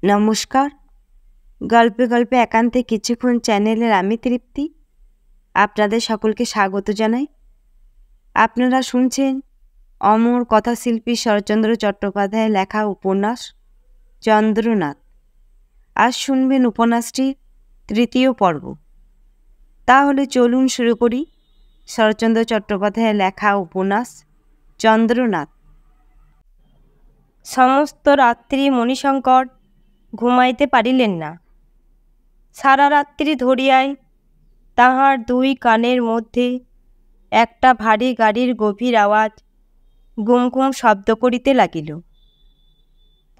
নমস্কার। গল্পে গল্পে একান্তে কিছুক্ষণ চ্যানেলের আমি তৃপ্তি আপনাদের সকলকে স্বাগত জানাই। আপনারা শুনছেন অমর কথাশিল্পী শরৎচন্দ্র চট্টোপাধ্যায়ের লেখা উপন্যাস চন্দ্রনাথ। আজ শুনবেন উপন্যাসটির তৃতীয় পর্ব। তাহলে চলুন শুরু করি শরৎচন্দ্র চট্টোপাধ্যায়ের লেখা উপন্যাস চন্দ্রনাথ। সমস্ত রাত্রি মণিশঙ্কর ঘুমাইতে পারিলেন না। সারা রাত্রি ধরিয়াই তাহার দুই কানের মধ্যে একটা ভারী গাড়ির গভীর আওয়াজ গুম গুম শব্দ করিতে লাগিল।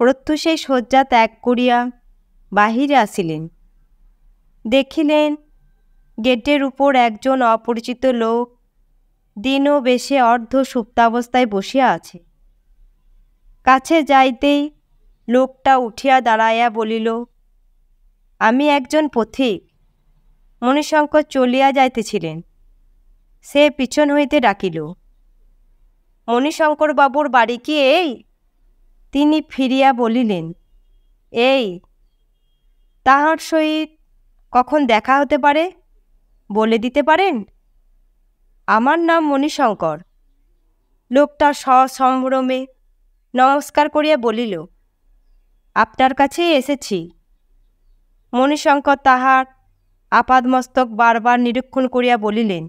প্রত্যুষে শয্যা ত্যাগ করিয়া বাহিরে আসিলেন। দেখিলেন গেটের উপর একজন অপরিচিত লোক দীন বেশে অর্ধ সুপ্তাবস্থায় বসিয়া আছে। কাছে যাইতেই লোকটা উঠিয়া দাঁড়াইয়া বলিল, আমি একজন পথিক। মণিশঙ্কর চলিয়া যাইতেছিলেন। সে পিছন হইতে ডাকিল, মণিশঙ্কর বাবুর বাড়ি কি এই? তিনি ফিরিয়া বলিলেন, এই। তাহার সহিত কখন দেখা হতে পারে বলে দিতে পারেন? আমার নাম মণিশঙ্কর। লোকটা সসম্ভ্রমে নমস্কার করিয়া বলিল, আপনার কাছেই এসেছি। মণিশঙ্কর তাহার আপাদমস্তক বারবার নিরীক্ষণ করিয়া বলিলেন,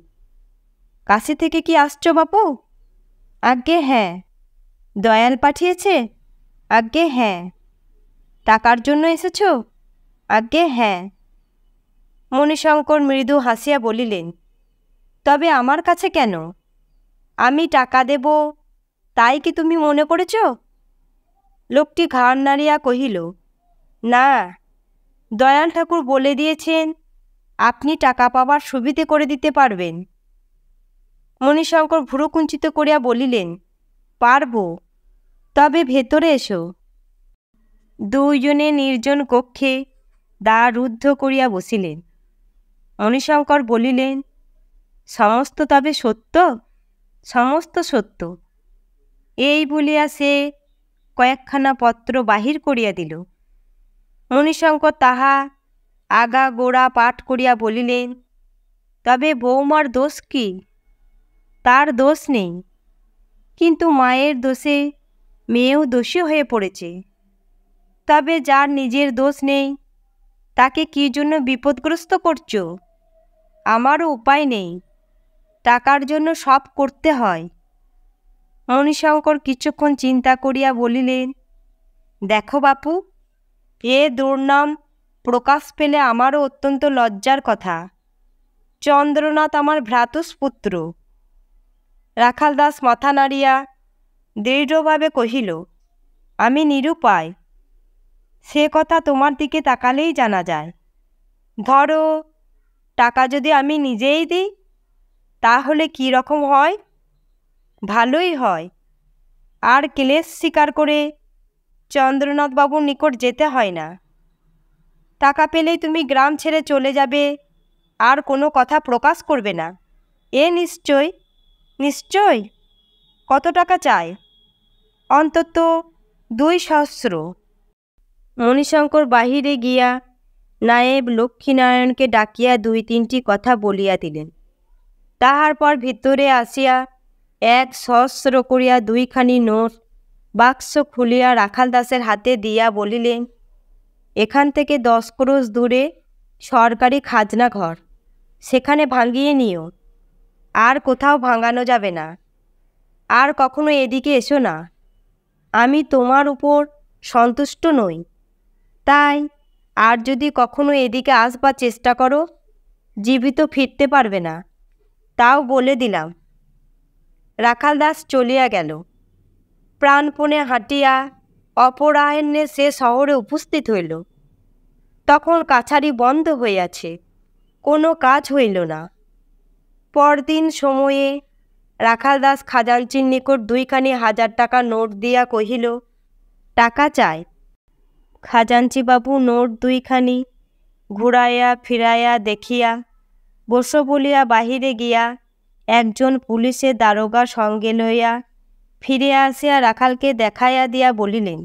কাশী থেকে কি আসছো বাপু? আজ্ঞে হ্যাঁ। দয়াল পাঠিয়েছে? আজ্ঞে হ্যাঁ। টাকার জন্য এসেছ? আজ্ঞে হ্যাঁ। মণিশঙ্কর মৃদু হাসিয়া বলিলেন, তবে আমার কাছে কেন? আমি টাকা দেব তাই কি তুমি মনে করেছ? লোকটি ঘাড় নাড়িয়া কহিল, না, দয়াল ঠাকুর বলে দিয়েছেন আপনি টাকা পাবার সুবিধে করে দিতে পারবেন। মণিশঙ্কর ভ্রুকুঞ্চিত করিয়া বলিলেন, পারব, তবে ভেতরে এসো। দুইজনে নির্জন কক্ষে দ্বার রুদ্ধ করিয়া বসিলেন। মণিশঙ্কর বলিলেন, সমস্ত তবে সত্য? সমস্ত সত্য। এই বলিয়া সে কয়েকখানা পত্র বাহির করিয়া দিল। মণিশঙ্কর তাহা আগা গোড়া পাঠ করিয়া বলিলেন, তবে বৌমার দোষ কি? তার দোষ নেই, কিন্তু মায়ের দোষে মেয়েও দোষী হয়ে পড়েছে। তবে যার নিজের দোষ নেই তাকে কী জন্য বিপদগ্রস্ত করছ? আমারও উপায় নেই, টাকার জন্য সব করতে হয়। মণিশঙ্কর কিছুক্ষণ চিন্তা করিয়া বলিলেন, দেখো বাপু, এ দুর্নাম প্রকাশ পেলে আমারও অত্যন্ত লজ্জার কথা। চন্দ্রনাথ আমার ভ্রাতুষ্পুত্র। রাখাল দাস মাথা নাড়িয়া দৃঢ়ভাবে কহিল, আমি নিরুপায়। সে কথা তোমার দিকে তাকালেই জানা যায়। ধরো, টাকা যদি আমি নিজেই দিই তাহলে কি রকম হয়? ভালোই হয়। আর ক্লেশ স্বীকার করে চন্দ্রনাথবাবুর নিকট যেতে হয় না। টাকা পেলেই তুমি গ্রাম ছেড়ে চলে যাবে, আর কোনো কথা প্রকাশ করবে না। এ নিশ্চয়? নিশ্চয়। কত টাকা চাই? অন্তত 200। মণিশঙ্কর বাহিরে গিয়া নায়েব লক্ষ্মীনারায়ণকে ডাকিয়া 2-3টি কথা বলিয়া দিলেন। তাহার পর ভিতরে আসিয়া 100 করিয়া 2খানি নোট বাক্স খুলিয়া রাখাল দাসের হাতে দিয়া বলিলেন, এখান থেকে 10 ক্রোশ দূরে সরকারি খাজনা ঘর, সেখানে ভাঙিয়ে নিও। আর কোথাও ভাঙানো যাবে না। আর কখনো এদিকে এসো না। আমি তোমার উপর সন্তুষ্ট নই, তাই আর যদি কখনো এদিকে আসবার চেষ্টা করো জীবিত ফিরতে পারবে না, তাও বলে দিলাম। রাখাল দাস চলিয়া গেল। প্রাণপণে হাঁটিয়া অপরাহ্নে সে শহরে উপস্থিত হইল। তখন কাছারি বন্ধ হইয়াছে, কোনো কাজ হইল না। পরদিন সময়ে রাখাল দাস খাজাঞ্চির নিকট 2খানি 1000 টাকা নোট দিয়া কহিল, টাকা চাই। খাজাঞ্চিবাবু নোট 2খানি ঘুরাইয়া ফিরাইয়া দেখিয়া বসো বলিয়া বাহিরে গিয়া একজন পুলিশের দারোগা সঙ্গে লইয়া ফিরিয়া আসিয়া রাখালকে দেখাইয়া দিয়া বলিলেন,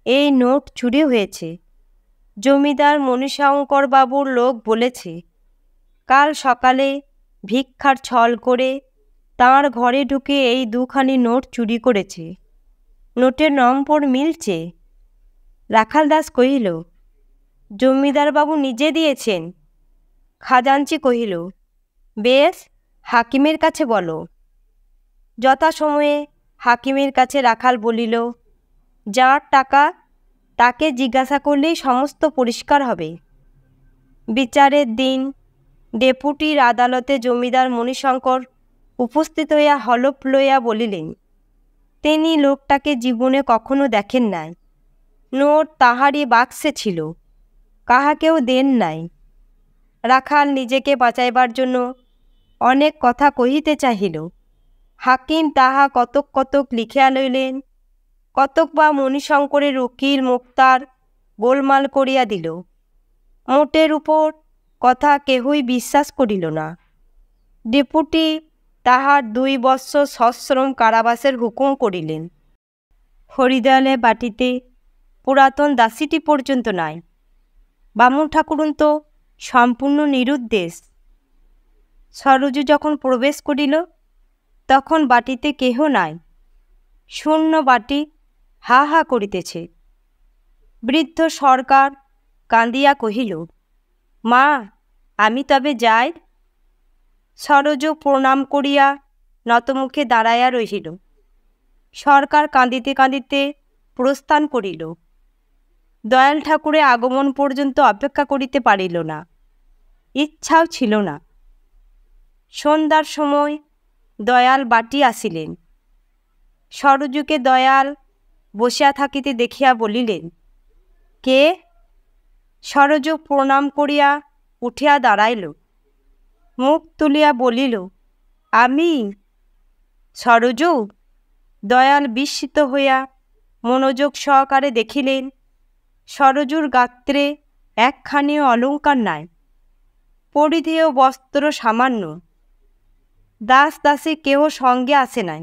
এই নোট চুরি হয়েছে। জমিদার মণিশঙ্কর বাবুর লোক বলেছে কাল সকালে ভিক্ষার ছল করে তাঁর ঘরে ঢুকে এই দুখানি নোট চুরি করেছে। নোটের নম্বর মিলছে। রাখাল দাস কহিল, জমিদার বাবু নিজে দিয়েছেন? খাজাঞ্চি কহিল, বেশ, হাকিমের কাছে বলো। যথাসময়ে হাকিমের কাছে রাখাল বলিল, যার টাকা তাকে জিজ্ঞাসা করলেই সমস্ত পরিষ্কার হবে। বিচারের দিন ডেপুটির আদালতে জমিদার মণিশঙ্কর উপস্থিত হইয়া হলফ লইয়া বলিলেন, তিনি লোকটাকে জীবনে কখনো দেখেন নাই। নোট তাহারই বাক্সে ছিল, কাহাকেও দেন নাই। রাখাল নিজেকে বাঁচাইবার জন্য অনেক কথা কহিতে চাহিল। হাকিম তাহা কতক কতক লিখিয়া লইলেন, কতক বা মণিশঙ্করের উকিল মুক্তার গোলমাল করিয়া দিল। মোটের উপর কথা কেহই বিশ্বাস করিল না। ডেপুটি তাহার 2 বৎসর সশ্রম কারাবাসের হুকুম করিলেন। হরিদয়ালের বাটিতে পুরাতন দাসীটি পর্যন্ত নাই। বামুন ঠাকুরুন তো সম্পূর্ণ নিরুদ্দেশ। সরোজু যখন প্রবেশ করিল তখন বাটিতে কেহ নাই, শূন্য বাটি হা হা করিতেছে। বৃদ্ধ সরকার কাঁদিয়া কহিল, মা, আমি তবে যাই। সরোজু প্রণাম করিয়া নতমুখে দাঁড়াইয়া রহিল। সরকার কাঁদিতে কাঁদিতে প্রস্থান করিল। দয়াল ঠাকুরের আগমন পর্যন্ত অপেক্ষা করিতে পারিল না, ইচ্ছাও ছিল না। সন্ধ্যার সময় দয়াল বাটি আসিলেন। সরোজুকে দয়াল বসিয়া থাকিতে দেখিয়া বলিলেন, কে? সরোজু প্রণাম করিয়া উঠিয়া দাঁড়াইল। মুখ তুলিয়া বলিল, আমি? সরোজু? দয়াল বিস্মিত হইয়া মনোযোগ সহকারে দেখিলেন সরোজুর গাত্রে একখানিও অলঙ্কার নাই, পরিধেয় বস্ত্র সামান্য। দাস দাসী কেহ সঙ্গে আসে নাই।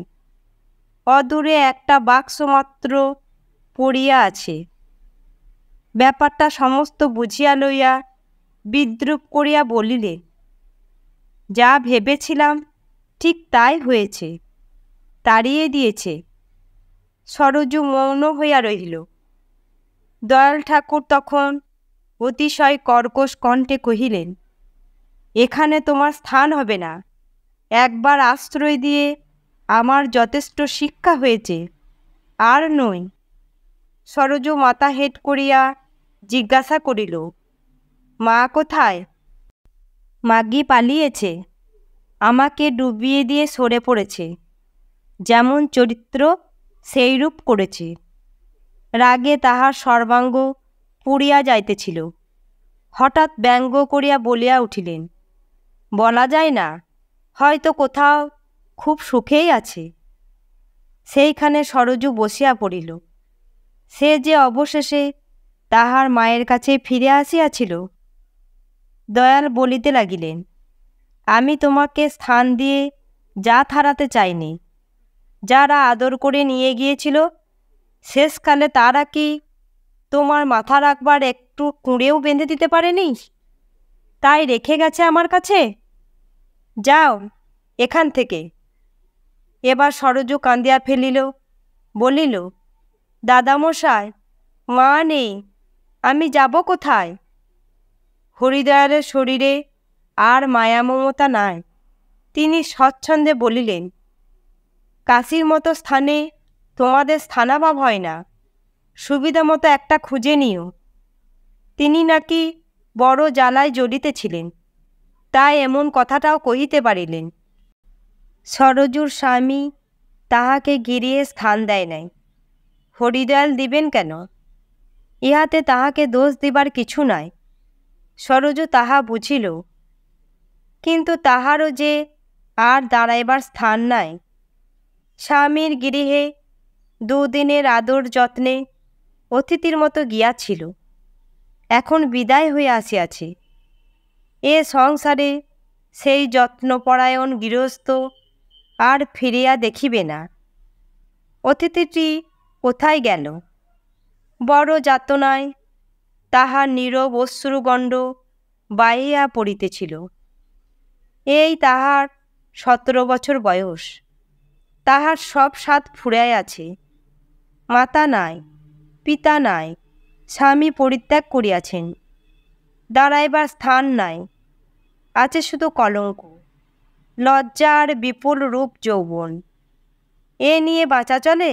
অদূরে একটা বাক্স মাত্র পড়িয়া আছে। ব্যাপারটা সমস্ত বুঝিয়া লইয়া বিদ্রূপ করিয়া বলিলে, যা ভেবেছিলাম ঠিক তাই হয়েছে, তাড়িয়ে দিয়েছে। সরোজু মৌন হইয়া রহিল। দয়াল ঠাকুর তখন অতিশয় কর্কশ কণ্ঠে কহিলেন, এখানে তোমার স্থান হবে না। একবার আশ্রয় দিয়ে আমার যথেষ্ট শিক্ষা হয়েছে, আর নই। সরোজু মাথা হেঁট করিয়া জিজ্ঞাসা করিল, মা কোথায়? মাগি পালিয়েছে, আমাকে ডুবিয়ে দিয়ে সরে পড়েছে। যেমন চরিত্র সেইরূপ করেছে। রাগে তাহার সর্বাঙ্গ পুড়িয়া যাইতেছিল। হঠাৎ ব্যঙ্গ করিয়া বলিয়া উঠিলেন, বলা যায় না, হয়তো কোথাও খুব সুখেই আছে। সেইখানে সরোজু বসিয়া পড়িল। সে যে অবশেষে তাহার মায়ের কাছে ফিরে আসিয়াছিল। দয়াল বলিতে লাগিলেন, আমি তোমাকে স্থান দিয়ে জাত হারাতে চাইনি। যারা আদর করে নিয়ে গিয়েছিল শেষকালে তারা কি তোমার মাথা রাখবার একটু কুঁড়েও বেঁধে দিতে পারেনি? তাই রেখে গেছে আমার কাছে। যাও এখান থেকে। এবার সরোজু কাঁদিয়া ফেলিল, বলিল, দাদামশাই, মা নেই, আমি যাব কোথায়? হরিদয়ালের শরীরে আর মায়া মমতা নাই। তিনি স্বচ্ছন্দে বলিলেন, কাশীর মতো স্থানে তোমাদের স্থানাভাব হয় না, সুবিধা মতো একটা খুঁজে নিও। তিনি নাকি বড় জ্বালায় জ্বলিতেছিলেন, তাই এমন কথাটাও কহিতে পারিলেন। সরোজুর স্বামী তাহাকে গিরিয়ে স্থান দেয় নাই, হরিদয়াল দিবেন কেন? ইহাতে তাহাকে দোষ দিবার কিছু নাই। সরোজু তাহা বুঝিল, কিন্তু তাহারও যে আর দাঁড়াইবার স্থান নাই। স্বামীর গৃহে 2 দিনের আদর যত্নে অতিথির মতো গিয়াছিল, এখন বিদায় হইয়া আসিয়াছে। এ সংসারে সেই যত্নপরায়ণ গৃহস্থ আর ফিরিয়া দেখিবে না। অতিথিটি কোথায় গেল? বড় যাতনায় তাহার নীরব অশ্রুগণ্ড বাহিয়া পড়িতেছিল। এই তাহার 17 বছর বয়স, তাহার সব স্বাদ ফুরায় আছে। মাতা নাই, পিতা নাই, স্বামী পরিত্যাগ করিয়াছেন, দাঁড়াইবার স্থান নাই, আছে শুধু কলঙ্ক, লজ্জার বিপুল রূপ যৌবন। এ নিয়ে বাঁচা চলে?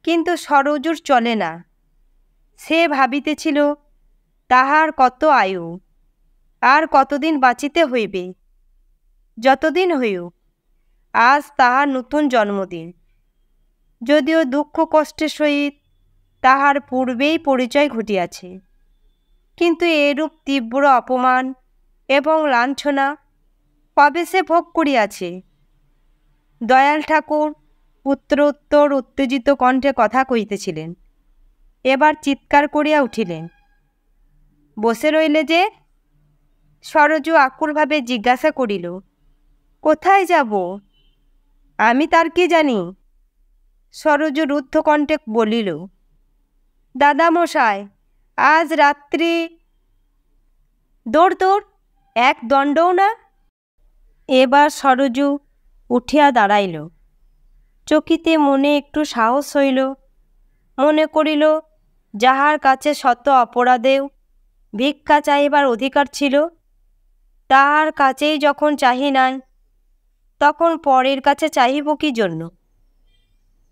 কিন্তু সরজুর চলে না। সে ভাবিতেছিল তাহার কত আয়ু, আর কতদিন বাঁচিতে হইবে। যতদিন হইউক, আজ তাহার নতুন জন্মদিন। যদিও দুঃখ কষ্টের সহিত তাহার পূর্বেই পরিচয় ঘটিয়াছে, কিন্তু এরূপ তীব্র অপমান এবং লাঞ্ছনা কবে সে ভোগ করিয়াছে? দয়াল ঠাকুর উত্তরোত্তর উত্তেজিত কণ্ঠে কথা কহিতেছিলেন। এবার চিৎকার করিয়া উঠিলেন। বসে রইলে যে? সরজু আকুলভাবে জিজ্ঞাসা করিল। কোথায় যাব? আমি তার কি জানি? সরজু রুদ্ধ কণ্ঠে বলিল, দাদামশায়, আজ রাত্রি। দৌড় দৌড়, এক দণ্ডও না। এবার সরজু উঠিয়া দাঁড়াইল। চকিতে মনে একটু সাহস হইল। মনে করিল, যাহার কাছে শত অপরাধেও ভিক্ষা চাহিবার অধিকার ছিল, তাহার কাছেই যখন চাহি নাই, তখন পরের কাছে চাহিব কি জন্য?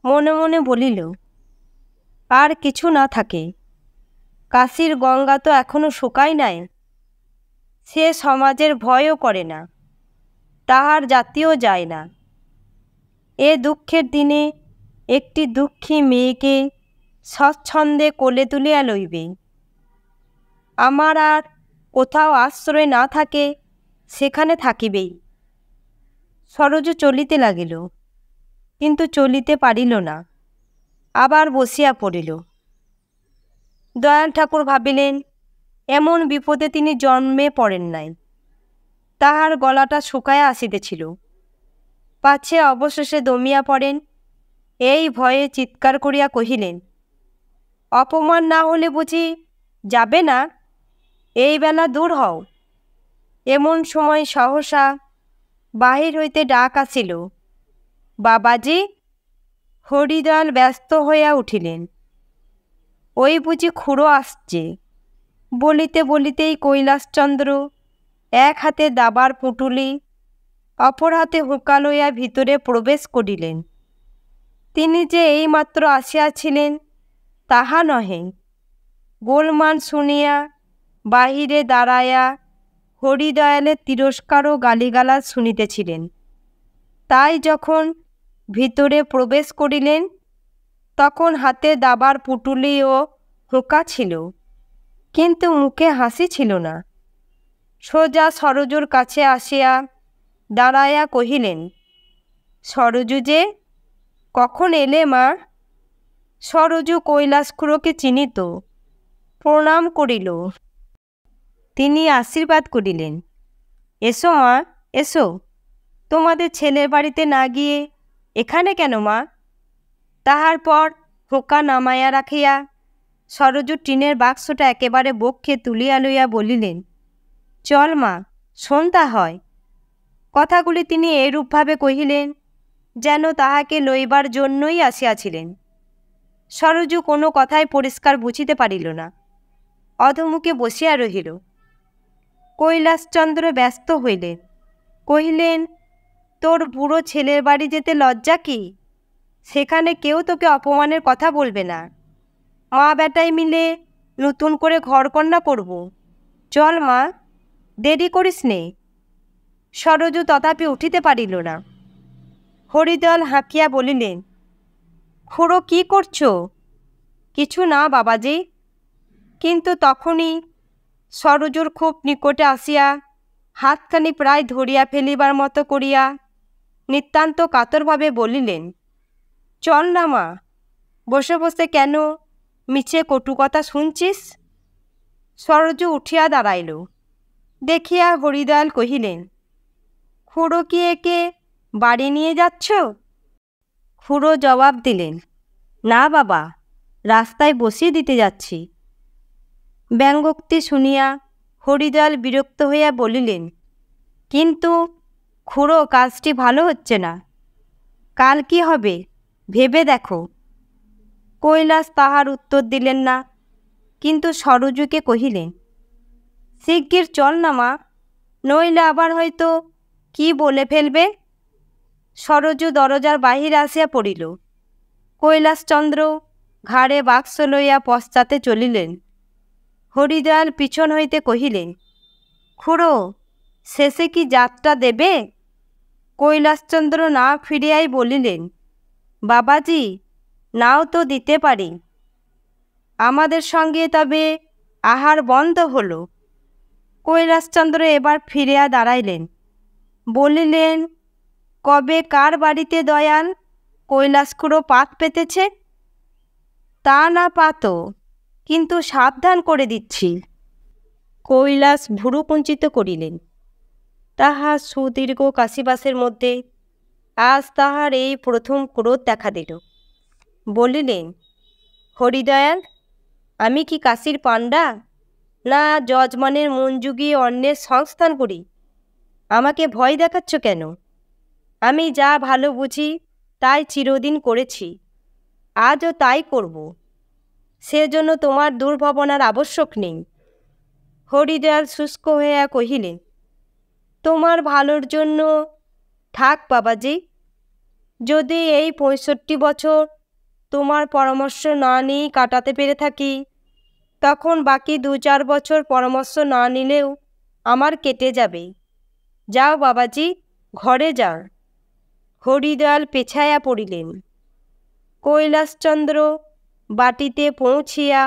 মনে মনে বলিল, আর কিছু না থাকে, কাশীর গঙ্গা তো এখনো শুকায় নাই। সে সমাজের ভয়ও করে না, তাহার জাতিও যায় না। এ দুঃখের দিনে একটি দুঃখী মেয়েকে স্বচ্ছন্দে কোলে তুলিয়া লইবে। আমার আর কোথাও আশ্রয় না থাকে, সেখানে থাকিবেই। সরজু চলিতে লাগিল, কিন্তু চলিতে পারিল না, আবার বসিয়া পড়িল। দয়াল ঠাকুর ভাবিলেন, এমন বিপদে তিনি জন্মে পড়েন নাই। তাহার গলাটা শুকায়া আসিতেছিল, পাছে অবশেষে দমিয়া পড়েন, এই ভয়ে চিৎকার করিয়া কহিলেন, অপমান না হলে বুঝি যাবে না? এই বেলা দূর হও। এমন সময় সহসা বাহির হইতে ডাক আসিল, বাবাজি। হরিদয়াল ব্যস্ত হইয়া উঠিলেন। ওই বুঝি খুড়ো আসছে। বলিতে বলিতেই কৈলাসচন্দ্র এক হাতে দাবার পুঁটুলি, অপর হাতে হুঁকা লইয়া ভিতরে প্রবেশ করিলেন। তিনি যে এইমাত্র আসিয়াছিলেন তাহা নহে। গোলমাল শুনিয়া বাহিরে দাঁড়াইয়া হরিদয়ালের তিরস্কার ও গালিগালাজ শুনিতেছিলেন। তাই যখন ভিতরে প্রবেশ করিলেন, তখন হাতে দাবার পুঁটুলি ও হুঁকা ছিল, কিন্তু মুখে হাসি ছিল না। সোজা সরজুর কাছে আসিয়া দাঁড়াইয়া কহিলেন, সরজু যে, কখন এলে মা? সরজু কৈলাস খুড়োকে চিনিত, প্রণাম করিল। তিনি আশীর্বাদ করিলেন, এসো মা, এসো। তোমাদের ছেলের বাড়িতে না গিয়ে এখানে কেন মা? তাহার পর হুঁকা নামাইয়া রাখিয়া সরজু টিনের বাক্সটা একেবারে বক্ষে তুলিয়া লইয়া বলিলেন, চল মা, সন্ধ্যা হয়। কথাগুলি তিনি এরূপভাবে কহিলেন যেন তাহাকে লইবার জন্যই আসিয়াছিলেন। সরজু কোনো কথাই পরিষ্কার বুঝিতে পারিল না, অধমুখে বসিয়া রহিল। কৈলাসচন্দ্র ব্যস্ত হইলেন, কহিলেন, তোর বুড়ো ছেলের বাড়ি যেতে লজ্জা কি? সেখানে কেউ তোকে অপমানের কথা বলবে না। মা বেটাই মিলে নতুন করে ঘরকন্না করব। চল মা, দেরি করিস নে। সরজু তথাপি উঠিতে পারিল না। হরিদয়াল হাঁকিয়া বলিলেন, খুড়ো কি করছো? কিছু না বাবাজি। কিন্তু তখনই সরজুর খুব নিকটে আসিয়া হাতখানি প্রায় ধরিয়া ফেলিবার মতো করিয়া নিতান্ত কাতরভাবে বলিলেন, চল না মা, বসে বসে কেন মিছে কটু কথা শুনছিস? সরজু উঠিয়া দাঁড়াইল। দেখিয়া হরিদয়াল কহিলেন, খুড়ো কি একে বাড়ি নিয়ে যাচ্ছ? খুড়ো জবাব দিলেন, না বাবা, রাস্তায় বসিয়ে দিতে যাচ্ছি। ব্যঙ্গোক্তি শুনিয়া হরিদয়াল বিরক্ত হইয়া বলিলেন, কিন্তু খুড়ো, কাজটি ভালো হচ্ছে না। কাল কি হবে ভেবে দেখো। কৈলাস তাহার উত্তর দিলেন না, কিন্তু সরযুকে কহিলেন, শিগগির চল না মা, নইলে আবার হয়তো কি বলে ফেলবে। সরযু দরজার বাহিরে আসিয়া পড়িল। কৈলাসচন্দ্র ঘাড়ে বাক্স লইয়া পশ্চাতে চলিলেন। হরিদয়াল পিছন হইতে কহিলেন, খুড়ো, শেষে কি যাত্রা দেবে? কৈলাসচন্দ্র না ফিরিয়াই বলিলেন, বাবাজি, নাও তো দিতে পারি। আমাদের সঙ্গে তবে আহার বন্ধ হল। কৈলাসচন্দ্র এবার ফিরিয়া দাঁড়াইলেন, বলিলেন, কবে কার বাড়িতে দয়াল কৈলাস খুড়ো পাত পেতেছে? তা না পাতো, কিন্তু সাবধান করে দিচ্ছি। কৈলাস ভুরু কুঞ্চিত করিলেন। তাহার সুদীর্ঘ কাশিবাসের মধ্যে আজ তাহার এই প্রথম ক্রোধ দেখা দিল। বলিলেন, হরিদয়াল, আমি কি কাশীর পাণ্ডা, না যজমানের মন জুগিয়ে অন্যের সংস্থান করি? আমাকে ভয় দেখাচ্ছ কেন? আমি যা ভালো বুঝি তাই চিরদিন করেছি, আজও তাই করব। সেজন্য তোমার দুর্ভাবনার আবশ্যক নেই। হরিদয়াল শুষ্ক হইয়া কহিলেন, তোমার ভালোর জন্য থাক বাবাজি। যদি এই 65 বছর তোমার পরামর্শ না নিয়েই কাটাতে পেরে থাকি, তখন বাকি 2-4 বছর পরামর্শ না নিলেও আমার কেটে যাবে। যাও বাবাজি, ঘরে যাও। হরিদয়াল পেছাইয়া পড়িলেন। কৈলাসচন্দ্র বাটিতে পৌঁছিয়া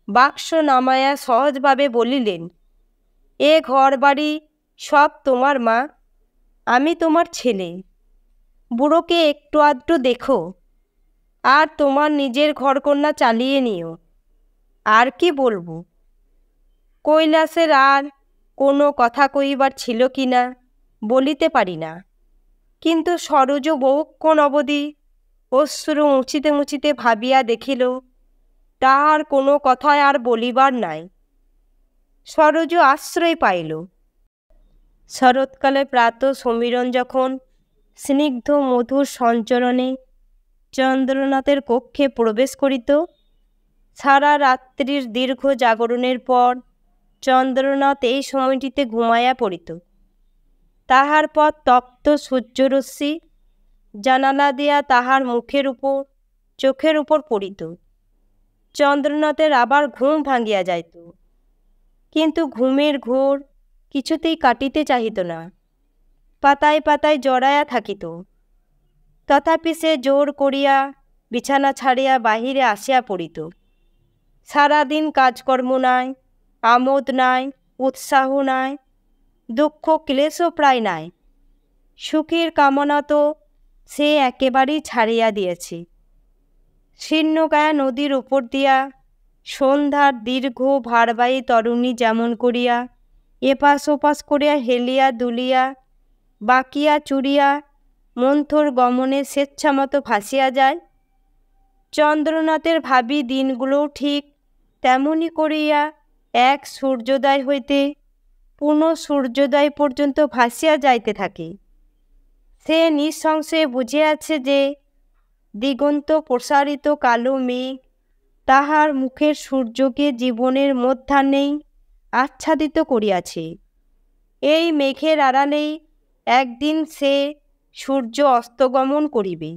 বাক্স নামাইয়া সহজভাবে বলিলেন, এ ঘর বাড়ি সব তোমার মা, আমি তোমার ছেলে। বুড়োকে একটু আধটু দেখো, আর তোমার নিজের ঘরকন্না চালিয়ে নিও। আর কি বলবো? কৈলাসের আর কোনো কথা কইবার ছিল কি না বলিতে পারি না, কিন্তু সরোজ বহুক্ষণ অবধি অশ্রু মুছিতে মুছিতে ভাবিয়া দেখিল তাহার কোনো কথায় আর বলিবার নাই। সরোজ আশ্রয় পাইল। শরৎকালে প্রাত সমীরণ যখন স্নিগ্ধ মধুর সঞ্চরণে চন্দ্রনাথের কক্ষে প্রবেশ করিত, সারা রাত্রির দীর্ঘ জাগরণের পর চন্দ্রনাথ এই সময়টিতে ঘুমাইয়া পড়িত। তাহার পর তপ্ত সূর্যরশ্মি জানালা দিয়া তাহার মুখের উপর, চোখের উপর পড়িত। চন্দ্রনাথের আবার ঘুম ভাঙিয়া যাইত, কিন্তু ঘুমের ঘোর কিছুতেই কাটিতে চাহিত না, পাতায় পাতায় জড়াইয়া থাকিত। তথাপি সে জোর করিয়া বিছানা ছাড়িয়া বাহিরে আসিয়া পড়িত। সারাদিন কাজকর্ম নাই, আমোদ নাই, উৎসাহ নাই, দুঃখ ক্লেশও প্রায় নাই। সুখের কামনা তো সে একেবারেই ছাড়িয়া দিয়েছে। শীর্ণকায়া নদীর উপর দিয়া সন্ধ্যার দীর্ঘ ভারবাহী তরুণী যেমন করিয়া এপাশ ওপাশ করিয়া হেলিয়া দুলিয়া বাকিয়া চুরিয়া মন্থর গমনে স্বেচ্ছামতো ভাসিয়া যায়, চন্দ্রনাথের ভাবী দিনগুলোও ঠিক তেমনি করিয়া এক সূর্যোদয় হইতে পুনঃ সূর্যোদয় পর্যন্ত ভাসিয়া যাইতে থাকে। সে নিঃসংশয়ে বুঝিয়াছে যে দিগন্ত প্রসারিত কালো মেঘ তাহার মুখের সূর্যকে জীবনের মধ্যাহ্নেই আচ্ছাদিত করিয়াছে। এই মেঘের আড়ালেই একদিন সে সূর্য অস্তগমন করিবে।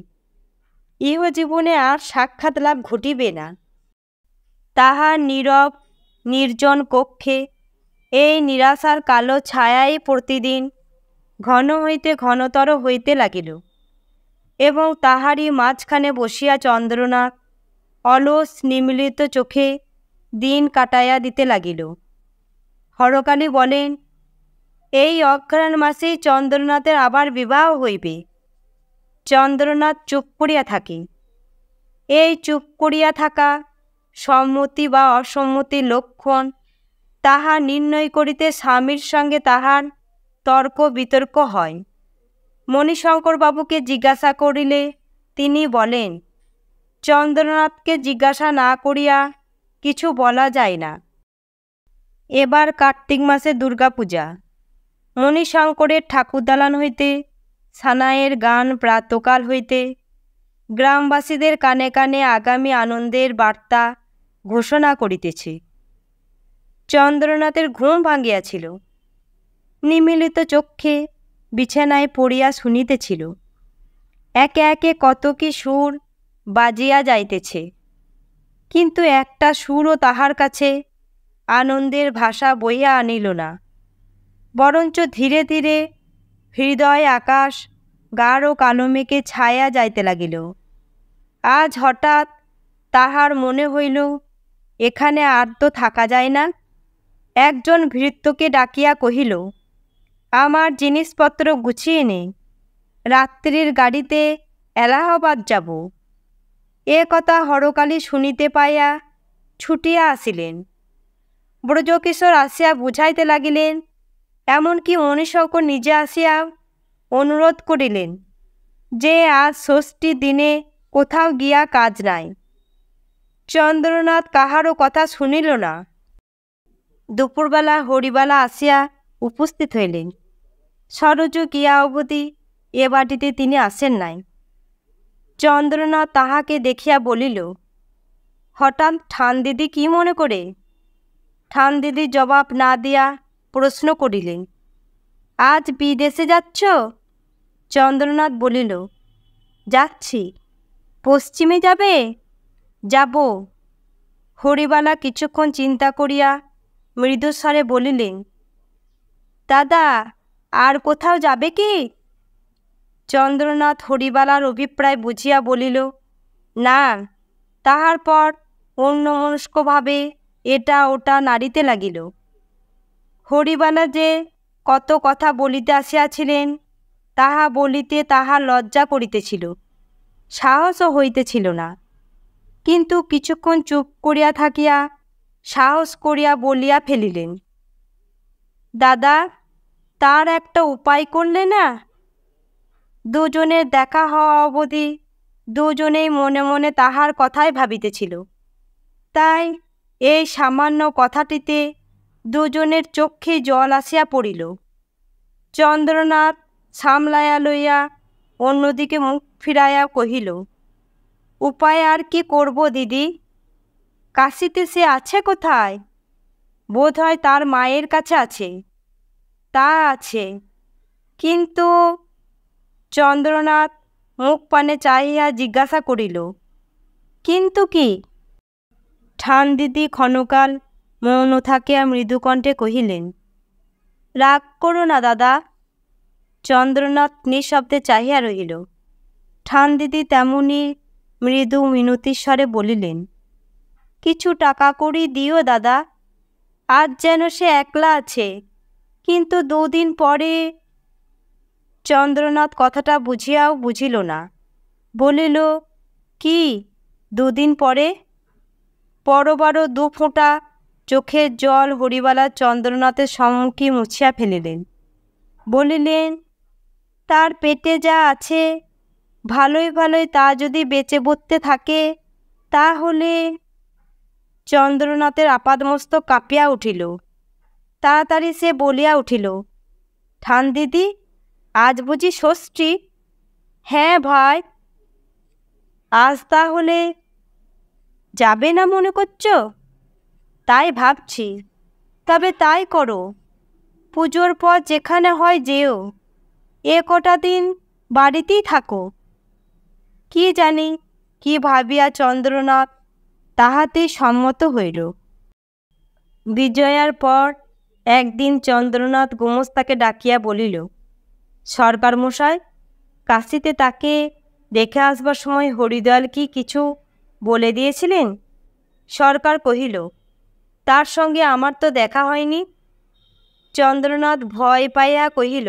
ইহজীবনে আর সাক্ষাৎ লাভ ঘটিবে না। তাহার নীরব নির্জন কক্ষে এই নিরাশার কালো ছায়াই প্রতিদিন ঘন হইতে ঘনতর হইতে লাগিল, এবং তাহারই মাঝখানে বসিয়া চন্দ্রনাথ অলস নিমীলিত চোখে দিন কাটাইয়া দিতে লাগিল। হরকালী বলেন, এই অঘ্রাণ মাসেই চন্দ্রনাথের আবার বিবাহ হইবে। চন্দ্রনাথ চুপ করিয়া থাকে। এই চুপ করিয়া থাকা সম্মতি বা অসম্মতির লক্ষণ তাহা নির্ণয় করিতে স্বামীর সঙ্গে তাহার তর্ক বিতর্ক হয়। মণিশঙ্করবাবুকে জিজ্ঞাসা করিলে তিনি বলেন, চন্দ্রনাথকে জিজ্ঞাসা না করিয়া কিছু বলা যায় না। এবার কার্তিক মাসে দুর্গাপূজা। মণিশঙ্করের ঠাকুরদালান হইতে সানাইয়ের গান প্রাতকাল হইতে গ্রামবাসীদের কানে কানে আগামী আনন্দের বার্তা ঘোষণা করিতেছে। চন্দ্রনাথের ঘুম ভাঙিয়াছিল। নিমিলিত চক্ষে বিছানায় পড়িয়া শুনিতেছিল। একে একে কত কি সুর বাজিয়া যাইতেছে, কিন্তু একটা সুরও তাহার কাছে আনন্দের ভাষা বইয়া আনিল না, বরঞ্চ ধীরে ধীরে হৃদয় আকাশ গাঢ় কালো মেঘে ছায়া যাইতে লাগিল। আজ হঠাৎ তাহার মনে হইল, এখানে আর তো থাকা যায় না। একজন ভৃত্যকে ডাকিয়া কহিল, আমার জিনিসপত্র গুছিয়ে নে, রাত্রির গাড়িতে এলাহাবাদ যাব। এ কথা হরকালী শুনিতে পাইয়া ছুটিয়া আসিলেন। ব্রজকিশোর আসিয়া বুঝাইতে লাগিলেন, এমনকি মণিশঙ্কর নিজে আসিয়া অনুরোধ করিলেন যে আজ ষষ্ঠী দিনে কোথাও গিয়া কাজ নাই। চন্দ্রনাথ কাহারও কথা শুনিল না। দুপুরবেলা হরিবালা আসিয়া উপস্থিত হইলেন। সরজু গিয়া অবধি এ বাটিতে তিনি আসেন নাই। চন্দ্রনাথ তাহাকে দেখিয়া বলিল, হঠাৎ ঠানদিদি কি মনে করে? ঠানদিদি জবাব না দিয়া প্রশ্ন করিলেন, আজ বিদেশে যাচ্ছ? চন্দ্রনাথ বলিল, যাচ্ছি। পশ্চিমে যাবে? যাব। হরিবালা কিছুক্ষণ চিন্তা করিয়া মৃদুস্বরে বলিলেন, দাদা আর কোথাও যাবে কি? চন্দ্রনাথ হরিবালার অভিপ্রায় বুঝিয়া বলিল, না। তাহার পর অন্যমনস্কভাবে এটা ওটা নাড়িতে লাগিল। হরিবালা যে কত কথা বলিতে আসিয়াছিলেন, তাহা বলিতে তাহার লজ্জা করিতেছিল, সাহসও হইতেছিল না। কিন্তু কিছুক্ষণ চুপ করিয়া থাকিয়া সাহস করিয়া বলিয়া ফেলিলেন, দাদা তার একটা উপায় করলে না? দুজনের দেখা হওয়া অবধি দুজনেই মনে মনে তাহার কথাই ভাবিতেছিল। তাই এই সামান্য কথাটিতে দুজনের চক্ষে জল আসিয়া পড়িল। চন্দ্রনাথ সামলাইয়া লইয়া অন্যদিকে মুখ ফিরাইয়া কহিল, উপায় আর কি করব দিদি? কাশীতে সে আছে কোথায়? বোধ হয় তার মায়ের কাছে আছে। তা আছে, কিন্তু... চন্দ্রনাথ মুখ পানে চাহিয়া জিজ্ঞাসা করিল, কিন্তু কি? ঠানদিদি ক্ষণকাল মৌন থাকিয়া মৃদুকণ্ঠে কহিলেন, রাগ করো না দাদা। চন্দ্রনাথ নিঃশব্দে চাহিয়া রহিল। ঠানদিদি তেমনি মৃদু মিনতিস্বরে বলিলেন, কিছু টাকা কড়ি দিও দাদা। আজ যেন সে একলা আছে, কিন্তু 2 দিন পরে... চন্দ্রনাথ কথাটা বুঝিয়াও বুঝিল না। বলিল, কি 2 দিন পরে? বড় বড় 2 ফোঁটা চোখের জল হরিবালা চন্দ্রনাথের সম্মুখে মুছিয়া ফেলিলেন। বলিলেন, তার পেটে যা আছে ভালোই ভালোই তা যদি বেঁচে বসতে থাকে তাহলে... চন্দ্রনাথের আপাদমস্তক কাঁপিয়া উঠিল। তাড়াতাড়ি সে বলিয়া উঠিল, ঠানদিদি আজ বুঝি ষষ্ঠী? হ্যাঁ ভাই। আজ তাহলে যাবে না মনে করছ? তাই ভাবছি। তবে তাই করো, পুজোর পর যেখানে হয় যেও, এ কটা দিন বাড়িতেই থাকো। কি জানি কি ভাবিয়া চন্দ্রনাথ তাহাতেই সম্মত হইল। বিজয়ার পর একদিন চন্দ্রনাথ গোমস্তাকে ডাকিয়া বলিল, সরকার মশাই, কাশীতে তাকে দেখে আসবার সময় হরিদয়াল কি কিছু বলে দিয়েছিলেন? সরকার কহিল, তার সঙ্গে আমার তো দেখা হয়নি। চন্দ্রনাথ ভয় পাইয়া কহিল,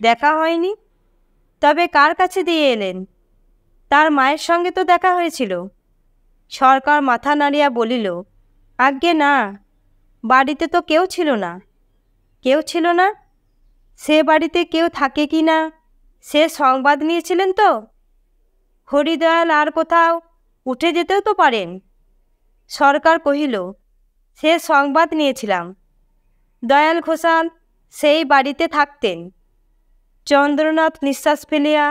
দেখা হয়নি? তবে কার কাছে দিয়ে এলেন? তার মায়ের সঙ্গে তো দেখা হয়েছিল। সরকার মাথা নাড়িয়া বলিল, আজ্ঞে না, বাড়িতে তো কেউ ছিল না। কেউ ছিল না? সে বাড়িতে কেউ থাকে কি না সে সংবাদ নিয়েছিলেন তো? হরিদয়াল আর কোথাও উঠে যেতেও তো পারেন। সরকার কহিল, সে সংবাদ নিয়েছিলাম। দয়াল ঘোষাল সেই বাড়িতে থাকতেন। চন্দ্রনাথ নিঃশ্বাস ফেলিয়া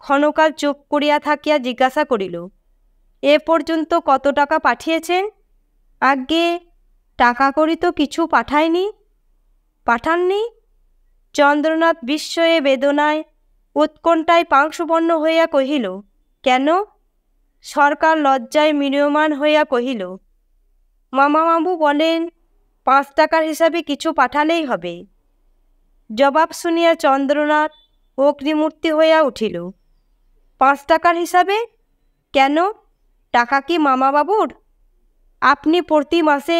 ক্ষণকাল চুপ করিয়া থাকিয়া জিজ্ঞাসা করিল, এ পর্যন্ত কত টাকা পাঠিয়েছেন? আজ্ঞে, টাকা কড়ি তো কিছু পাঠায়নি। পাঠাননি? চন্দ্রনাথ বিস্ময়ে বেদনায় উৎকণ্ঠায় পাংশুবর্ণ হইয়া কহিল, কেন? সরকার লজ্জায় ম্রিয়মাণ হইয়া কহিল, মামাবাবু বলেন 5 টাকার হিসাবে কিছু পাঠালেই হবে। জবাব শুনিয়া চন্দ্রনাথ অগ্নিমূর্তি হইয়া উঠিল। 5 টাকার হিসাবে? কেন? টাকা কি মামাবাবুর? আপনি প্রতি মাসে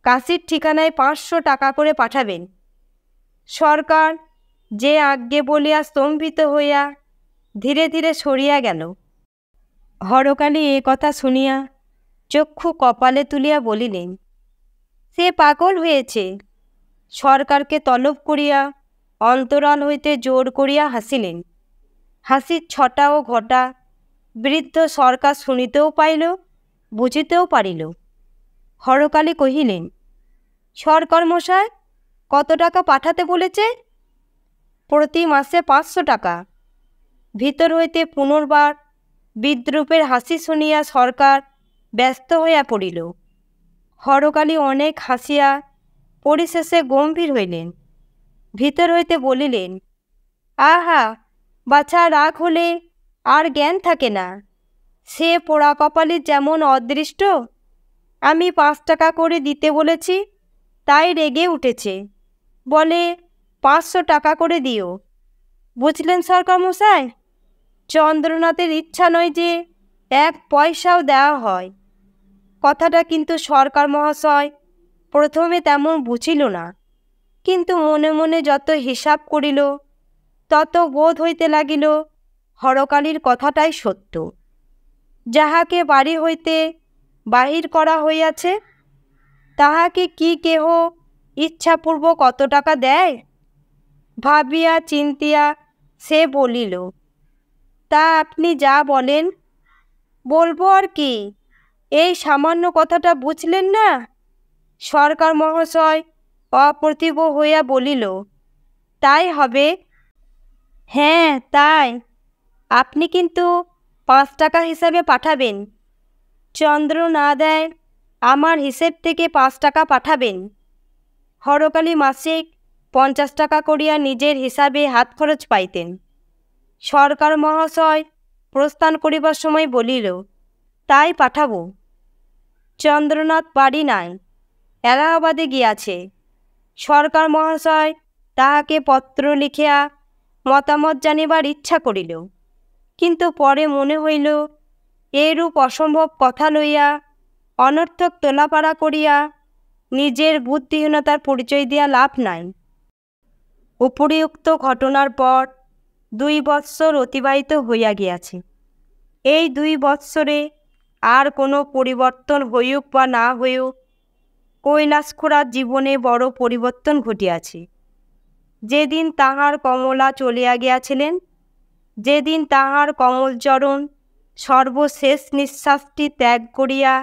কাশির ঠিকানায় 500 টাকা করে পাঠাবেন। সরকার যে আজ্ঞে বলিয়া স্তম্ভিত হইয়া ধীরে ধীরে সরিয়া গেল। হরকালী এ কথা শুনিয়া চক্ষু কপালে তুলিয়া বলিলেন, সে পাগল হয়েছে। সরকারকে তলব করিয়া অন্তরাল হইতে জোর করিয়া হাসিলেন। হাসির ছটা ও ঘটা বৃদ্ধ সরকার শুনিতেও পাইল, বুঝিতেও পারিল। হরকালী কহিলেন, সরকার মশাই কত টাকা পাঠাতে বলেছে? প্রতি মাসে 500 টাকা। ভিতর হইতে পুনর্বার বিদ্রূপের হাসি শুনিয়া সরকার ব্যস্ত হইয়া পড়িল। হরকালী অনেক হাসিয়া পরিশেষে গম্ভীর হইলেন। ভিতর হইতে বলিলেন, আহা, বাছা রাগ হলে আর জ্ঞান থাকে না। সে পোড়া কপালের যেমন অদৃষ্ট। আমি 5 টাকা করে দিতে বলেছি, তাই রেগে উঠেছে। বলে 500 টাকা করে দিও। বুঝলেন সরকার মশাই, চন্দ্রনাথের ইচ্ছা নয় যে 1 পয়সাও দেওয়া হয়। কথাটা কিন্তু সরকার মহাশয় প্রথমে তেমন বুঝিল না, কিন্তু মনে মনে যত হিসাব করিল তত বোধ হইতে লাগিল হরকালীর কথাটাই সত্য। যাহাকে বাড়ি হইতে বাহির করা হইয়াছে তাহাকে কি কেহ ইচ্ছাপূর্বক কত টাকা দেয়? ভাবিয়া চিন্তিয়া সে বলিল, তা আপনি যা বলেন। বলবো আর কি, এই সামান্য কথাটা বুঝলেন না? সরকার মহাশয় অপ্রতিভ হইয়া বলিল, তাই হবে। হ্যাঁ, তাই। আপনি কিন্তু 5 টাকা হিসাবে পাঠাবেন। চন্দ্র না দেয় আমার হিসেব থেকে 5 টাকা পাঠাবেন। হরকালী মাসিক 50 টাকা করিয়া নিজের হিসাবে হাত খরচ পাইতেন। সরকার মহাশয় প্রস্থান করিবার সময় বলিল, তাই পাঠাবো। চন্দ্রনাথ বাড়ি নাই, এলাহাবাদে গিয়াছে। সরকার মহাশয় তাহাকে পত্র লিখিয়া মতামত জানিবার ইচ্ছা করিল, কিন্তু পরে মনে হইল এরূপ অসম্ভব কথা লইয়া অনর্থক তোলাপাড়া করিয়া নিজের বুদ্ধিহীনতার পরিচয় দিয়া লাভ নাই। উপরিউক্ত ঘটনার পর 2 বৎসর অতিবাহিত হইয়া গিয়াছে। এই 2 বৎসরে আর কোনো পরিবর্তন হইউক বা না হইউক, কৈলাসখোড়ার জীবনে বড় পরিবর্তন ঘটিয়াছে। যেদিন তাহার কমলা চলিয়া গিয়াছিলেন, যেদিন তাহার কমলচরণ সর্বশেষ নিঃশ্বাসটি ত্যাগ করিয়া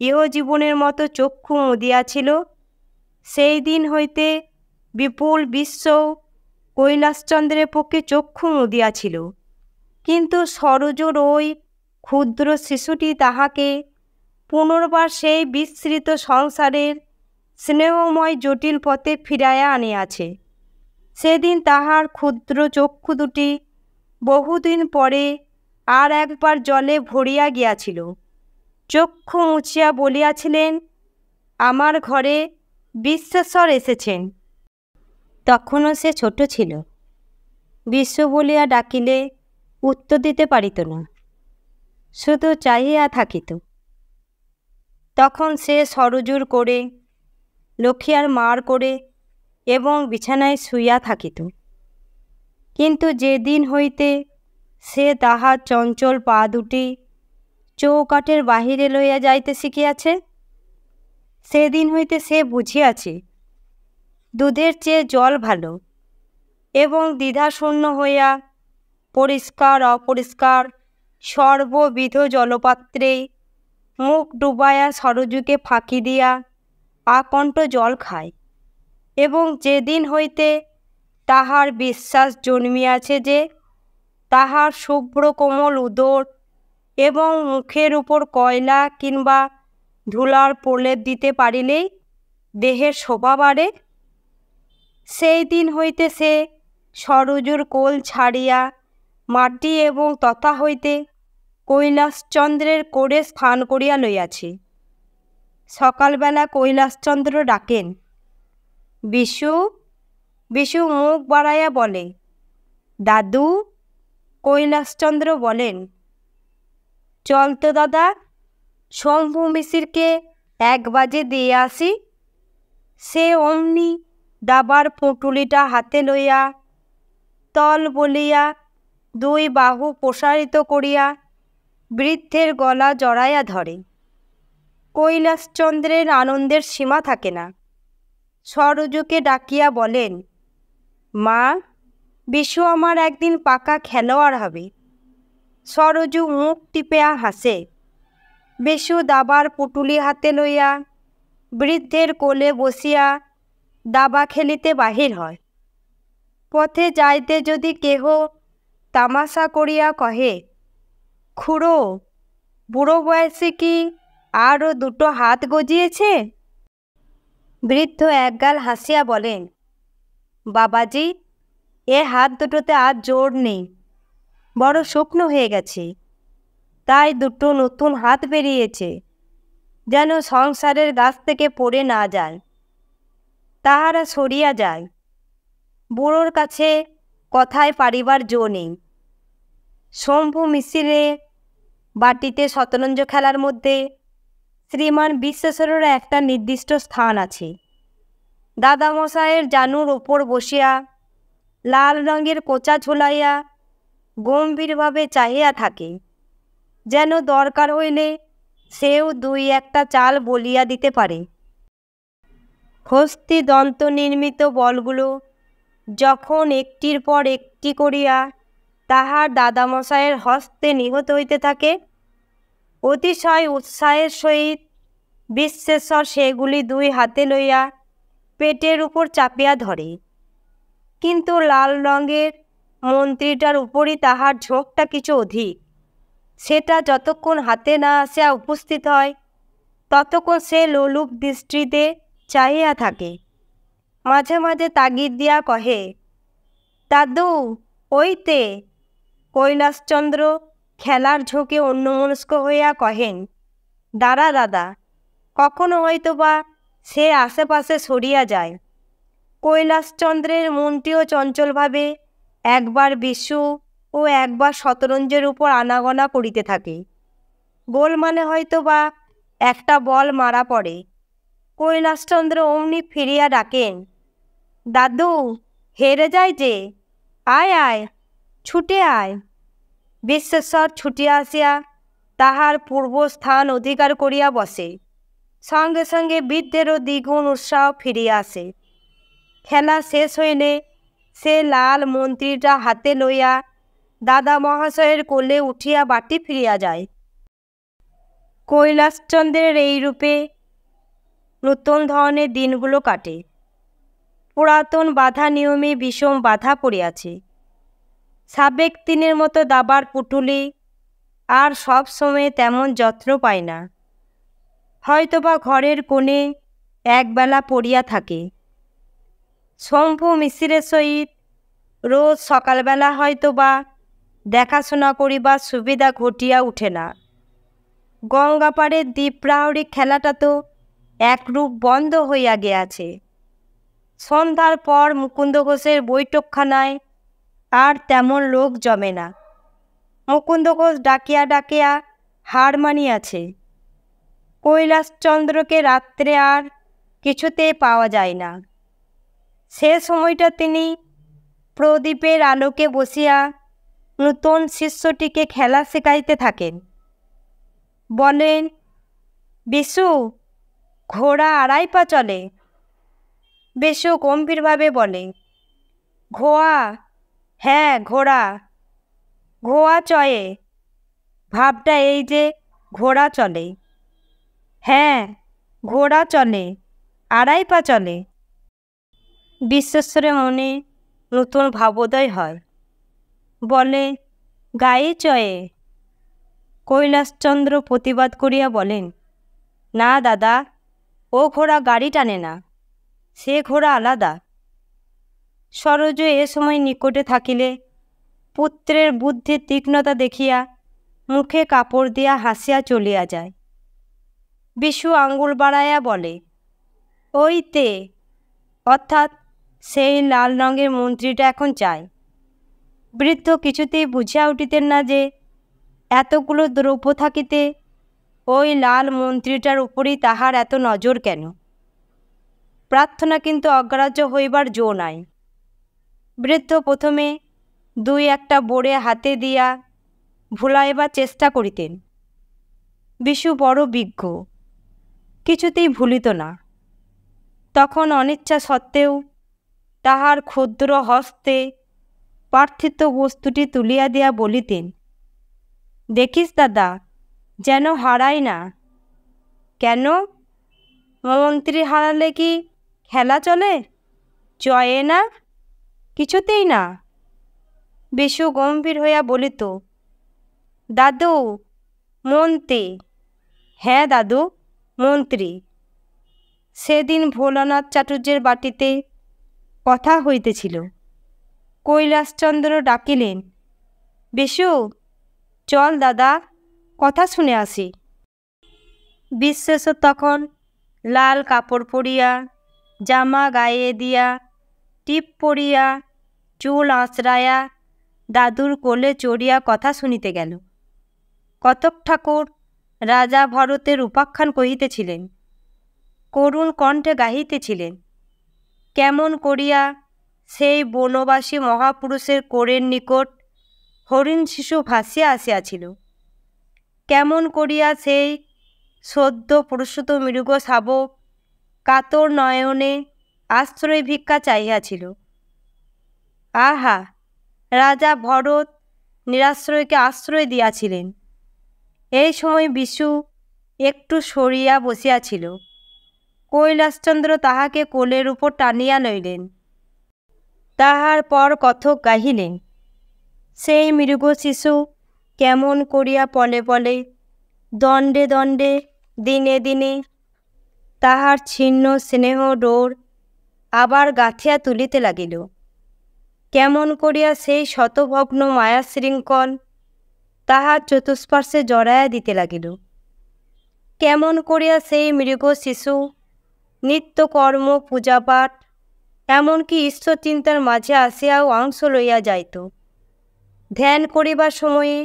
ইহজীবনের মতো চক্ষু মুদিয়াছিল, সেই দিন হইতে বিপুল বিশ্ব কৈলাসচন্দ্রের পক্ষে চক্ষু মুদিয়াছিল। কিন্তু সরোজর ওই ক্ষুদ্র শিশুটি তাহাকে পুনর্বার সেই বিস্মৃত সংসারের স্নেহময় জটিল পথে ফিরাইয়া আনিয়াছে। সেদিন তাহার ক্ষুদ্র চক্ষু দুটি বহুদিন পরে আর একবার জলে ভরিয়া গিয়াছিল। চক্ষু মুছিয়া বলিয়াছিলেন, আমার ঘরে বিশ্বেশ্বর এসেছেন। তখনও সে ছোট ছিল। বিশ্ব বলিয়া ডাকিলে উত্তর দিতে পারিত না, শুধু চাহিয়া থাকিত। তখন সে সরজুর করে, লক্ষ্মীয়ার মার করে এবং বিছানায় শুইয়া থাকিত। কিন্তু যেদিন হইতে সে তাহার চঞ্চল পা দুটি চৌকাঠের বাহিরে লইয়া যাইতে শিখিয়াছে, সেদিন হইতে সে বুঝিয়াছে দুধের চেয়ে জল ভালো, এবং দ্বিধাশূন্য হইয়া পরিষ্কার অপরিষ্কার সর্ববিধ জলপাত্রে মুখ ডুবাইয়া সরজুকে ফাঁকি দিয়া আকণ্ঠ জল খায়, এবং যেদিন হইতে তাহার বিশ্বাস জন্মিয়াছে যে তাহার শুভ্র কোমল উদর এবং মুখের উপর কয়লা কিংবা ধুলার প্রলেপ দিতে পারিলেই দেহের শোভা বাড়ে, সেই দিন হইতে সে সরজুর কোল ছাড়িয়া মাটি এবং তথা হইতে কৈলাসচন্দ্রের কোরে স্থান করিয়া লইয়াছে। সকালবেলা কৈলাসচন্দ্র ডাকেন, বিশু। বিশু মুখ বাড়াইয়া বলে, দাদু। কৈলাসচন্দ্র বলেন, চল তো দাদা, শম্ভু মিসিরকে 1 বাজে দিয়ে আসি। সে অমনি দাবার পুঁটুলিটা হাতে লইয়া তল বলিয়া 2 বাহু প্রসারিত করিয়া বৃদ্ধের গলা জড়াইয়া ধরে। কৈলাসচন্দ্রের আনন্দের সীমা থাকে না। সরজুকে ডাকিয়া বলেন, মা, বিশু আমার একদিন পাকা খেলোয়াড় হবে। সরজু মুখ টিপিয়া হাসে। বিশু দাবার পুটুলি হাতে লইয়া বৃদ্ধের কোলে বসিয়া দাবা খেলিতে বাহির হয়। পথে যাইতে যদি কেহ তামাশা করিয়া কহে, খুড়ো, বুড়ো বয়সে কি আরও 2টো হাত গজিয়েছে? বৃদ্ধ একগাল হাসিয়া বলেন, বাবাজি, এ হাত দুটোতে আর জোর নেই, বড় শুকনো হয়ে গেছে, তাই 2টো নতুন হাত বেরিয়েছে, যেন সংসারের গাছ থেকে পড়ে না যায়, তাহারা সরিয়া যায়। বুড়োর কাছে কথায় পারিবার জো নেই। শম্ভু মিসিরের বাটিতে শতরঞ্জ খেলার মধ্যে শ্রীমান বিশ্বেশ্বরের একটা নির্দিষ্ট স্থান আছে। দাদামশায়ের জানুর ওপর বসিয়া লাল রঙের কোচা ঝুলাইয়া গম্ভীরভাবে চাহিয়া থাকে, যেন দরকার হইলে সেও 2-1টা চাল বলিয়া দিতে পারে। হস্তি দন্ত নির্মিত বলগুলো যখন একটির পর একটি করিয়া তাহার দাদামশায়ের হস্তে নিহত হইতে থাকে, অতিশয় উৎসাহের সহিত বিশ্বেশ্বর সেগুলি 2 হাতে লইয়া পেটের উপর চাপিয়া ধরে। কিন্তু লাল রঙের মন্ত্রীটার উপরই তাহার ঝোঁকটা কিছু অধিক। সেটা যতক্ষণ হাতে না আসিয়া উপস্থিত হয়, ততক্ষণ সে লোলুপ দৃষ্টিতে চাহিয়া থাকে। মাঝে মাঝে তাগিদ দিয়া কহে, দাদু, ওইতে। কৈলাসচন্দ্র খেলার ঝোঁকে অন্যমনস্ক হইয়া কহেন, দাঁড়া দাদা। কখনো হয়তো বা সে আশেপাশে সরিয়া যায়। কৈলাসচন্দ্রের মনটিও চঞ্চলভাবে একবার বিশু ও একবার শতরঞ্জের উপর আনাগোনা করিতে থাকে। গোল মানে হয়তো বা একটা বল মারা পড়ে। কৈলাসচন্দ্র অমনি ফিরিয়া ডাকেন, দাদু, হেরে যায় যে, আয় আয়, ছুটে আয়। বিশ্বেশ্বর ছুটিয়া আসিয়া তাহার পূর্বস্থান অধিকার করিয়া বসে। সঙ্গে সঙ্গে বৃদ্ধেরও দ্বিগুণ উৎসাহ ফিরিয়া আসে। খেলা শেষ হইলে সে লাল মন্ত্রীটা হাতে লইয়া দাদা মহাশয়ের কোলে উঠিয়া বাটি ফিরিয়া যায়। কৈলাসচন্দ্রের এই রূপে নূতন ধরনের দিনগুলো কাটে। পুরাতন বাধা নিয়মে বিষম বাধা পড়িয়াছে। সাবেক দিনের মতো দাবার পুটুলি আর সব সময় তেমন যত্ন পায় না। হয়তোবা ঘরের কোণে একবেলা পড়িয়া থাকে। শম্ভু মিসিরের সহিত রোজ সকালবেলা হয়তোবা দেখাশোনা করিবার সুবিধা ঘটিয়া উঠে না। গঙ্গাপাড়ের দ্বীপ্রাহরী খেলাটা তো একরূপ বন্ধ হইয়া গিয়াছে। সন্ধ্যার পর মুকুন্দ ঘোষের বৈঠকখানায় আর তেমন লোক জমে না। মুকুন্দ ঘোষ ডাকিয়া ডাকিয়া হার মানিয়াছে। কৈলাসচন্দ্রকে রাত্রে আর কিছুতেই পাওয়া যায় না। সে সময়টা তিনি প্রদীপের আলোকে বসিয়া নূতন শিষ্যটিকে খেলা শেখাইতে থাকেন। বলেন, বিশু, ঘোড়া 2.5 পা চলে। বিশু গম্ভীরভাবে বলে, ঘোড়া? হ্যাঁ, ঘোড়া। ঘোড়া চয়ে। ভাবটা এই যে ঘোড়া চলে। হ্যাঁ, ঘোড়া চলে, 2.5 পা চলে। বিশ্বেশ্বরের মনে নতুন ভাবোদয় হয়। বলে, গায়ে চয়ে। কৈলাসচন্দ্র প্রতিবাদ করিয়া বলেন, না দাদা, ও ঘোড়া গাড়ি টানে না, সে ঘোড়া আলাদা। সরোজ এ সময় নিকটে থাকিলে পুত্রের বুদ্ধির তীক্ষ্ণতা দেখিয়া মুখে কাপড় দিয়া হাসিয়া চলিয়া যায়। বিশু আঙ্গুল বাড়াইয়া বলে, ওইতে, অর্থাৎ সেই লাল রঙের মন্ত্রীটা এখন চাই। বৃদ্ধ কিছুতেই বুঝিয়া উঠিতেন না যে এতগুলো দ্রব্য থাকিতে ওই লাল মন্ত্রীটার উপরেই তাহার এত নজর কেন। প্রার্থনা কিন্তু অগ্রাহ্য হইবার জো নাই। বৃদ্ধ প্রথমে 2-1টা বোড়ে হাতে দিয়া ভুলাইবার চেষ্টা করিতেন। বিশু বড় বিজ্ঞ, কিছুতেই ভুলিত না। তখন অনিচ্ছা সত্ত্বেও তাহার ক্ষুদ্র হস্তে পার্থিত বস্তুটি তুলিয়া দিয়া বলিতেন, দেখিস দাদা, যেন হারাই না। কেন? মন্ত্রী হারালে কি খেলা চলে? জয়ে না? কিছুতেই না। বিশু গম্ভীর হইয়া বলিত, দাদু, মন্ত্রী। হ্যাঁ দাদু, মন্ত্রী। সেদিন ভোলানাথ চাটুর্যের বাটিতে কথা হইতেছিল। কৈলাসচন্দ্র ডাকিলেন, বিশু, চল দাদা, কথা শুনে আসি। বিশ্বেশ্বর তখন লাল কাপড় পরিয়া, জামা গায়ে দিয়া, টিপ পরিয়া, চুল আঁচড়াইয়া দাদুর কোলে চড়িয়া কথা শুনিতে গেল। কতক ঠাকুর রাজা ভরতের উপাখ্যান কহিতেছিলেন, করুণ কণ্ঠে গাহিতেছিলেন, কেমন করিয়া সেই বনবাসী মহাপুরুষের কোরের নিকট হরিণ শিশু ভাসিয়া আসিয়াছিল, কেমন করিয়া সেই সদ্য প্রসূত মৃগ শাবক কাতর নয়নে আশ্রয় ভিক্ষা চাহিয়াছিল। আহা, রাজা ভরত নিরাশ্রয়কে আশ্রয় দিয়াছিলেন। এই সময় বিশু একটু সরিয়া বসিয়াছিল। কৈলাসচন্দ্র তাহাকে কোলের উপর টানিয়া লইলেন। তাহার পর কথক গাহিলেন, সেই মৃগ শিশু কেমন করিয়া পলে পলে, দণ্ডে দণ্ডে, দিনে দিনে তাহার ছিন্ন স্নেহ ডোর আবার গাঁথিয়া তুলিতে লাগিল, কেমন করিয়া সেই শতভগ্ন মায়া শৃঙ্খল তাহার চতুষ্পার্শ্বে জড়াইয়া দিতে লাগিল, কেমন করিয়া সেই মৃগ শিশু নিত্যকর্ম, পূজাপাঠ, এমনকি ঈশ্বর চিন্তার মাঝে আসিয়াও অংশ লইয়া যাইত। ধ্যান করিবার সময়ে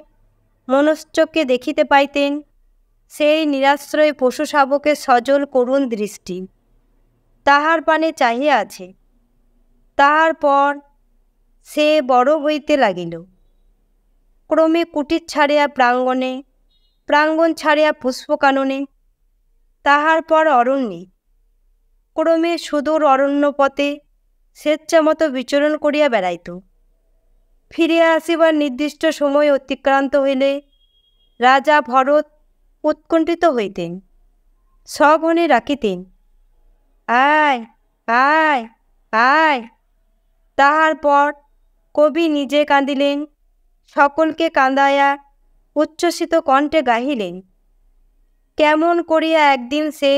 মনশ্চক্ষে দেখিতে পাইতেন সেই নিরাশ্রয় পশু শাবকের সজল করুণ দৃষ্টি তাহার পানে চাহিয়া আছে। তাহার পর সে বড় হইতে লাগিল। ক্রমে কুটির ছাড়িয়া প্রাঙ্গণে, প্রাঙ্গণ ছাড়িয়া পুষ্পকাননে, তাহার পর অরণ্যে, ক্রমে সুদূর অরণ্যপথে স্বেচ্ছামতো বিচরণ করিয়া বেড়াইত। ফিরিয়া আসিবার নির্দিষ্ট সময় অতিক্রান্ত হইলে রাজা ভরত উৎকণ্ঠিত হইতেন, সঘনে রাখিতেন, আয় আয় আয়। তাহার পর কবি নিজে কাঁদিলেন, সকলকে কাঁদাইয়া উচ্ছ্বসিত কণ্ঠে গাহিলেন, কেমন করিয়া একদিন সে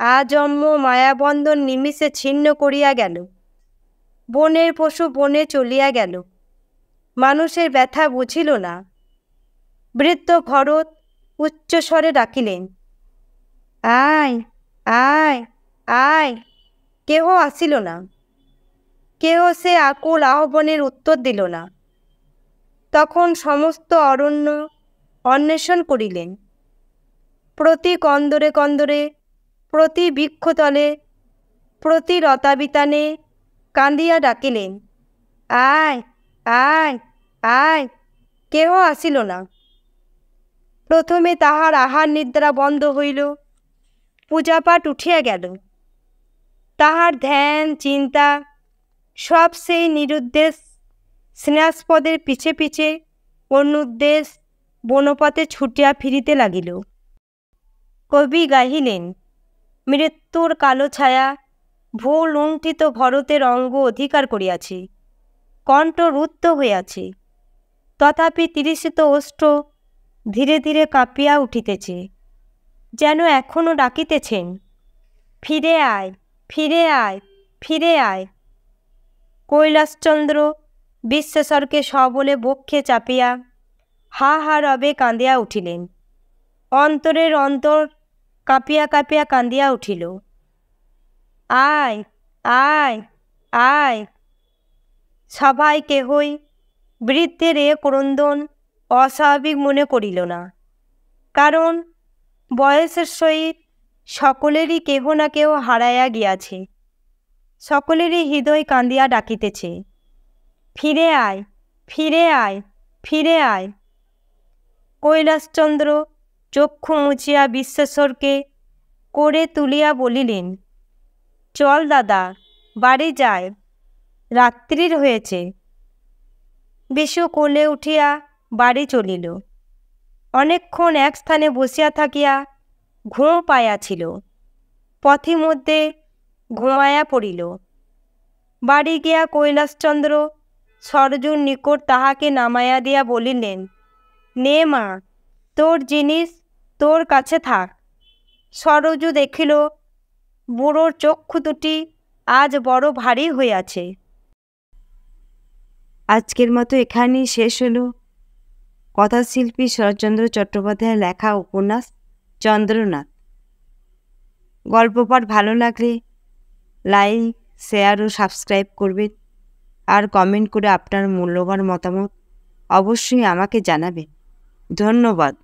আজন্ম মায়াবন্ধন নিমিষে ছিন্ন করিয়া গেল। বনের পশু বনে চলিয়া গেল, মানুষের ব্যথা বুঝিল না। বৃদ্ধ ভরত উচ্চস্বরে ডাকিলেন, আয় আয় আয়। কেহ আসিল না, কেহ সে আকুল আহ্বানের উত্তর দিল না। তখন সমস্ত অরণ্য অন্বেষণ করিলেন। প্রতি কন্দরে কন্দরে, প্রতি বৃক্ষতলে, প্রতি লতাবিতানে কাঁদিয়া ডাকিলেন, আয় আয় আয়। কেহ আসিল না। প্রথমে তাহার আহার নিদ্রা বন্ধ হইল, পূজাপাঠ উঠিয়া গেল। তাহার ধ্যান চিন্তা সব সেই নিরুদ্দেশ স্নেহাস্পদের পিছে পিছে অনুদ্দেশ বনপথে ছুটিয়া ফিরিতে লাগিল। কবি গাহিলেন, মৃত্যুর কালো ছায়া ভুল লুণ্ঠিত ভরতের অঙ্গ অধিকার করিয়াছে, কণ্ঠ রুদ্ধ হইয়াছে, তথাপি তিরস্কৃত ওষ্ঠ ধীরে ধীরে কাঁপিয়া উঠিতেছে, যেন এখনও ডাকিতেছেন, ফিরে আয়, ফিরে আয়, ফিরে আয়। কৈলাসচন্দ্র বিশ্বেশ্বরকে সবলে বক্ষে চাপিয়া হা হা রবে কাঁদিয়া উঠিলেন। অন্তরের অন্তর কাঁপিয়া কাঁপিয়া কাঁদিয়া উঠিল। আয়, আয়, আয়। সবাই কেহই বৃদ্ধের এ ক্রন্দন অস্বাভাবিক মনে করিল না, কারণ বয়সের সহিত সকলেরই কেহ না কেহ হারাইয়া গিয়াছে। সকলেরই হৃদয় কাঁদিয়া ডাকিতেছে, ফিরে আয়, ফিরে আয়, ফিরে আয়। কৈলাসচন্দ্র চক্ষু মুছিয়া বিশ্বেশ্বরকে কোলে তুলিয়া বলিলেন, চল দাদা, বাড়ি যায়, রাত্রির হয়েছে। বিশু কোলে উঠিয়া বাড়ি চলিল। অনেকক্ষণ এক স্থানে বসিয়া থাকিয়া ঘুম পাইয়াছিল, পথিমধ্যে ঘুমাইয়া পড়িল। বাড়ি গিয়া কৈলাসচন্দ্র সরজুর নিকট তাহাকে নামাইয়া দিয়া বলিলেন, নে মা, তোর জিনিস তোর কাছে থাক। সরজু দেখিল বুড়োর চক্ষু দুটি আজ বড় ভারী হইয়াছে। আজকের মতো এখানেই শেষ হলো কথাশিল্পী শরৎচন্দ্র চট্টোপাধ্যায়ের লেখা উপন্যাস চন্দ্রনাথ। গল্প পাঠ ভালো লাগলে লাইক, শেয়ার ও সাবস্ক্রাইব করবেন, আর কমেন্ট করে আপনার মূল্যবান মতামত অবশ্যই আমাকে জানাবেন। ধন্যবাদ।